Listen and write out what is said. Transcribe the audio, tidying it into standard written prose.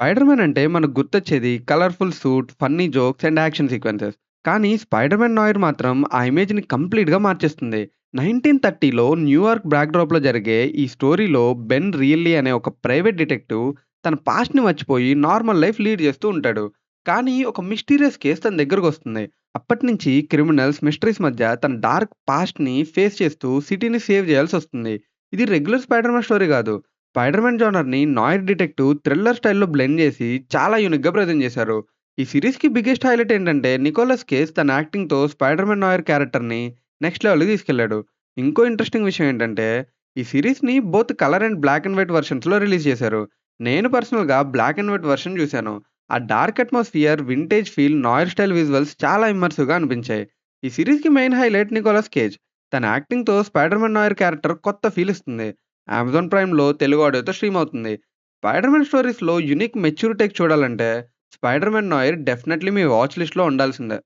Spider man అంటే మనకు గుర్తొచ్చేది colourful suit, funny jokes and action sequences. కానీ స్పైడర్ మ్యాన్ నాయిర్ మాత్రం ఆ ఇమేజ్‌ని కంప్లీట్‌గా మార్చేస్తుంది. 1930లో న్యూయార్క్ బ్యాక్‌డ్రాప్‌లో జరిగే ఈ స్టోరీలో బెన్ రియల్లీ అనే ఒక ప్రైవేట్ డిటెక్టివ్ తన పాస్ట్‌ని మర్చిపోయి నార్మల్ లైఫ్ లీడ్ చేస్తూ ఉంటాడు. కానీ ఒక మిస్టీరియస్ కేస్ తన దగ్గరకొస్తుంది. అప్పటినుంచి క్రిమినల్స్, మిస్టరీస్ మధ్య తన డార్క్ పాస్ట్‌ని ఫేస్ చేస్తూ సిటీని సేవ్ చేయాల్సొస్తుంది. ఇది రెగ్యులర్ స్పైడర్ మ్యాన్ స్టోరీ కాదు. Spider man జోనర్‌ని Nair detective, thriller స్టైల్‌లో బ్లెండ్ చేసి చాలా యూనిక్‌గా ప్రెజెంట్ చేశారు. ఈ సీరీస్‌కి బిగ్గెస్ట్ హైలైట్ ఏంటంటే నికోలస్ కేజ్ తన యాక్టింగ్‌తో స్పైడర్ మ్యాన్ నాయిర్ క్యారెక్టర్‌ని నెక్స్ట్ లెవెల్‌కి తీసుకెళ్ళాడు. ఇంకో ఇంట్రెస్టింగ్ విషయం ఏంటంటే ఈ సీరీస్‌ని both colour and black and white వెర్షన్స్‌లో రిలీజ్ చేశారు. నేను పర్సనల్‌గా బ్లాక్ అండ్ వైట్ వెర్షన్ చూశాను. ఆ dark atmosphere, vintage feel, noir style visuals చాలా ఇమ్మర్సివ్‌గా అనిపించాయి. ఈ సీరీస్‌కి మెయిన్ హైలైట్ నికోలస్ కేజ్. తన యాక్టింగ్‌తో స్పైడర్ మ్యాన్ నాయిర్ క్యారెక్టర్ కొత్త ఫీల్ ఇస్తుంది. అమెజాన్ ప్రైమ్‌లో తెలుగు ఆడియోతో స్ట్రీమ్ అవుతుంది. 'స్పైడర్ మ్యాన్' స్టోరీస్‌లో యూనిక్ మెచ్యూర్ టేక్ చూడాలంటే 'స్పైడర్ మ్యాన్ నోయిర్' డెఫినెట్‌లీ మీ వాచ్ లిస్ట్‌లో ఉండాల్సిందే.